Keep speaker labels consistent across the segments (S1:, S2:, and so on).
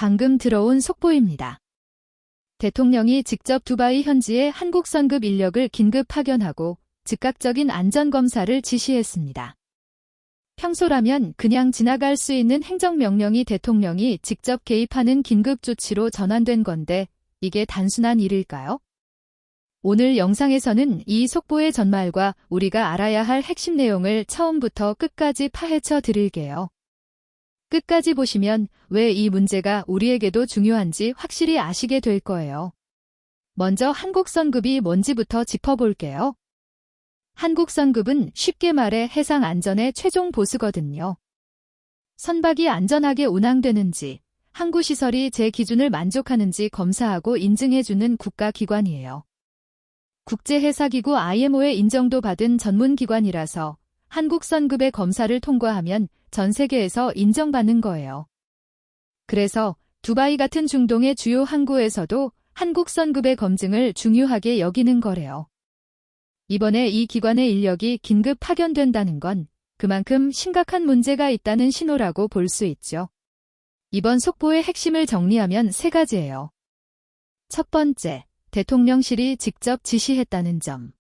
S1: 방금 들어온 속보입니다. 대통령이 직접 두바이 현지에 한국 선급 인력을 긴급 파견하고 즉각적인 안전검사를 지시했습니다. 평소라면 그냥 지나갈 수 있는 행정명령이 대통령이 직접 개입하는 긴급조치로 전환된 건데 이게 단순한 일일까요? 오늘 영상에서는 이 속보의 전말과 우리가 알아야 할 핵심 내용을 처음부터 끝까지 파헤쳐 드릴게요. 끝까지 보시면 왜 이 문제가 우리에게도 중요한지 확실히 아시게 될 거예요. 먼저 한국 선급이 뭔지부터 짚어볼게요. 한국 선급은 쉽게 말해 해상 안전의 최종 보스거든요. 선박이 안전하게 운항되는지, 항구 시설이 제 기준을 만족하는지 검사하고 인증해주는 국가기관이에요. 국제해사기구 IMO의 인정도 받은 전문기관이라서 한국 선급의 검사를 통과하면 전 세계에서 인정받는 거예요. 그래서 두바이 같은 중동의 주요 항구에서도 한국 선급의 검증을 중요하게 여기는 거래요. 이번에 이 기관의 인력이 긴급 파견된다는 건 그만큼 심각한 문제가 있다는 신호라고 볼 수 있죠. 이번 속보의 핵심을 정리하면 3가지예요. 첫 번째, 대통령실이 직접 지시했다는 점.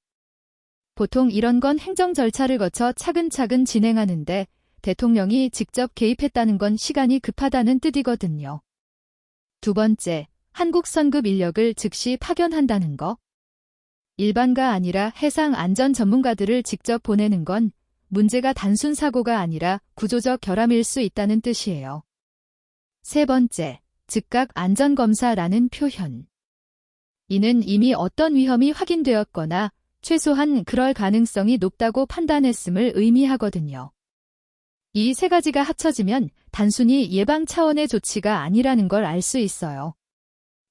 S1: 보통 이런 건 행정 절차를 거쳐 차근차근 진행하는데 대통령이 직접 개입했다는 건 시간이 급하다는 뜻이거든요. 두 번째, 한국 선급 인력을 즉시 파견한다는 거. 일반가 아니라 해상 안전 전문가들을 직접 보내는 건 문제가 단순 사고가 아니라 구조적 결함일 수 있다는 뜻이에요. 세 번째, 즉각 안전검사라는 표현. 이는 이미 어떤 위험이 확인되었거나 최소한 그럴 가능성이 높다고 판단했음을 의미하거든요. 이 3가지가 합쳐지면 단순히 예방 차원의 조치가 아니라는 걸 알 수 있어요.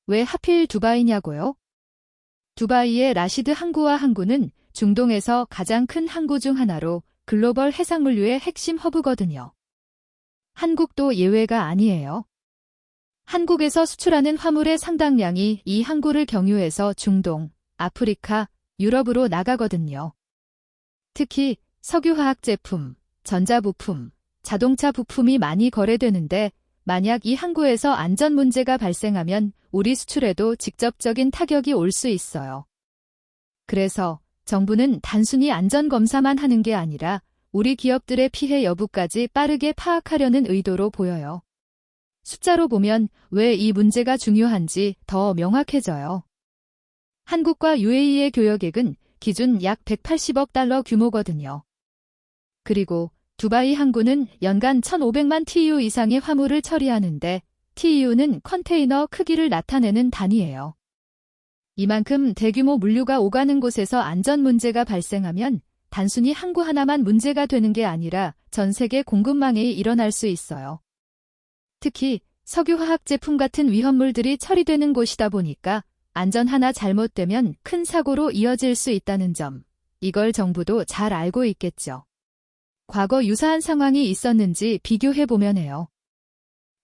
S1: 왜 하필 두바이냐고요? 두바이의 라시드 항구와 항구는 중동에서 가장 큰 항구 중 하나로 글로벌 해상물류의 핵심 허브거든요. 한국도 예외가 아니에요. 한국에서 수출하는 화물의 상당량이 이 항구를 경유해서 중동, 아프리카, 유럽으로 나가거든요. 특히 석유화학 제품, 전자부품, 자동차 부품이 많이 거래되는데 만약 이 항구에서 안전 문제가 발생하면 우리 수출에도 직접적인 타격이 올 수 있어요. 그래서 정부는 단순히 안전검사만 하는 게 아니라 우리 기업들의 피해 여부까지 빠르게 파악하려는 의도로 보여요. 숫자로 보면 왜 이 문제가 중요한지 더 명확해져요. 한국과 UAE의 교역액은 기준 약 180억 달러 규모거든요. 그리고 두바이 항구는 연간 1,500만 TEU 이상의 화물을 처리하는데 TEU는 컨테이너 크기를 나타내는 단위예요. 이만큼 대규모 물류가 오가는 곳에서 안전 문제가 발생하면 단순히 항구 하나만 문제가 되는 게 아니라 전 세계 공급망에 일어날 수 있어요. 특히 석유화학 제품 같은 위험물들이 처리되는 곳이다 보니까 안전 하나 잘못되면 큰 사고로 이어질 수 있다는 점, 이걸 정부도 잘 알고 있겠죠. 과거 유사한 상황이 있었는지 비교해보면 해요.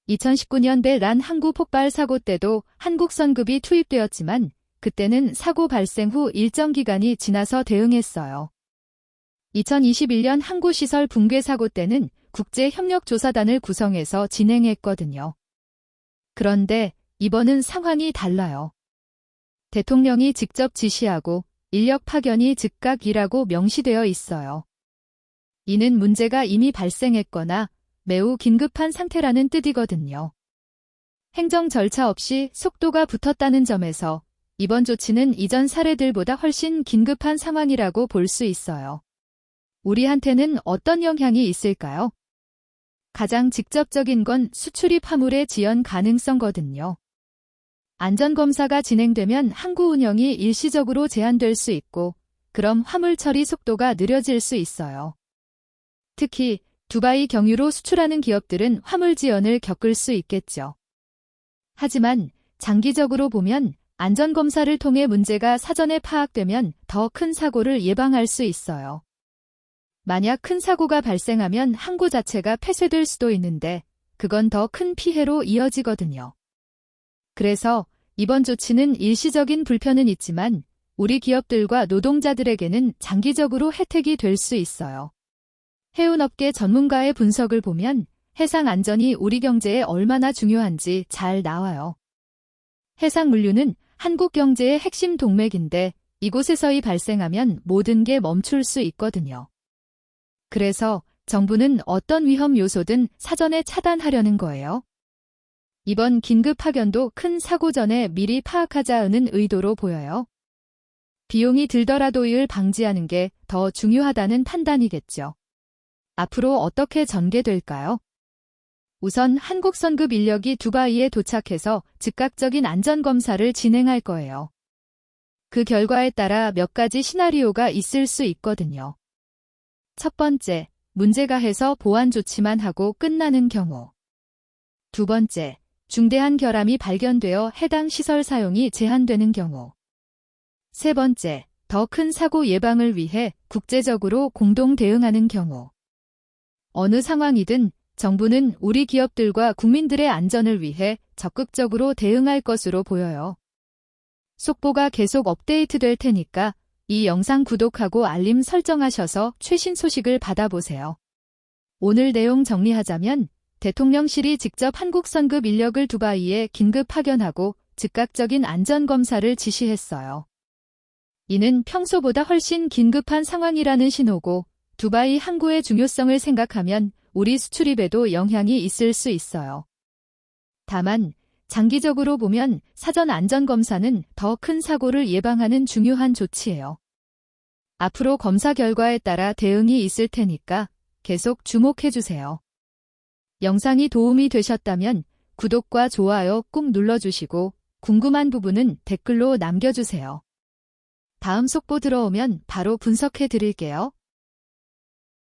S1: 2019년 벨란 항구 폭발 사고 때도 한국 선급이 투입되었지만 그때는 사고 발생 후 일정 기간이 지나서 대응했어요. 2021년 항구시설 붕괴 사고 때는 국제협력조사단을 구성해서 진행했거든요. 그런데 이번은 상황이 달라요. 대통령이 직접 지시하고 인력 파견이 즉각이라고 명시되어 있어요. 이는 문제가 이미 발생했거나 매우 긴급한 상태라는 뜻이거든요. 행정 절차 없이 속도가 붙었다는 점에서 이번 조치는 이전 사례들보다 훨씬 긴급한 상황이라고 볼 수 있어요. 우리한테는 어떤 영향이 있을까요? 가장 직접적인 건 수출입 화물의 지연 가능성거든요. 안전검사가 진행되면 항구 운영이 일시적으로 제한될 수 있고 그럼 화물 처리 속도가 느려질 수 있어요. 특히 두바이 경유로 수출하는 기업들은 화물 지연을 겪을 수 있겠죠. 하지만 장기적으로 보면 안전검사를 통해 문제가 사전에 파악되면 더 큰 사고를 예방할 수 있어요. 만약 큰 사고가 발생하면 항구 자체가 폐쇄될 수도 있는데 그건 더 큰 피해로 이어지거든요. 그래서 이번 조치는 일시적인 불편은 있지만 우리 기업들과 노동자들에게는 장기적으로 혜택이 될 수 있어요. 해운업계 전문가의 분석을 보면 해상 안전이 우리 경제에 얼마나 중요한지 잘 나와요. 해상 물류는 한국 경제의 핵심 동맥인데 이곳에서이 발생하면 모든 게 멈출 수 있거든요. 그래서 정부는 어떤 위험 요소든 사전에 차단하려는 거예요. 이번 긴급 파견도 큰 사고 전에 미리 파악하자는 의도로 보여요. 비용이 들더라도 이를 방지하는 게 더 중요하다는 판단이겠죠. 앞으로 어떻게 전개될까요? 우선 한국 선급 인력이 두바이에 도착해서 즉각적인 안전검사를 진행할 거예요. 그 결과에 따라 몇 가지 시나리오가 있을 수 있거든요. 첫 번째, 문제가 해서 보완 조치만 하고 끝나는 경우. 두 번째, 중대한 결함이 발견되어 해당 시설 사용이 제한되는 경우. 세 번째, 더 큰 사고 예방을 위해 국제적으로 공동 대응하는 경우. 어느 상황이든 정부는 우리 기업들과 국민들의 안전을 위해 적극적으로 대응할 것으로 보여요. 속보가 계속 업데이트될 테니까 이 영상 구독하고 알림 설정하셔서 최신 소식을 받아보세요. 오늘 내용 정리하자면 대통령실이 직접 한국 선급 인력을 두바이에 긴급 파견하고 즉각적인 안전검사를 지시했어요. 이는 평소보다 훨씬 긴급한 상황이라는 신호고 두바이 항구의 중요성을 생각하면 우리 수출입에도 영향이 있을 수 있어요. 다만 장기적으로 보면 사전 안전검사는 더 큰 사고를 예방하는 중요한 조치예요. 앞으로 검사 결과에 따라 대응이 있을 테니까 계속 주목해주세요. 영상이 도움이 되셨다면 구독과 좋아요 꾹 눌러주시고 궁금한 부분은 댓글로 남겨주세요. 다음 속보 들어오면 바로 분석해 드릴게요.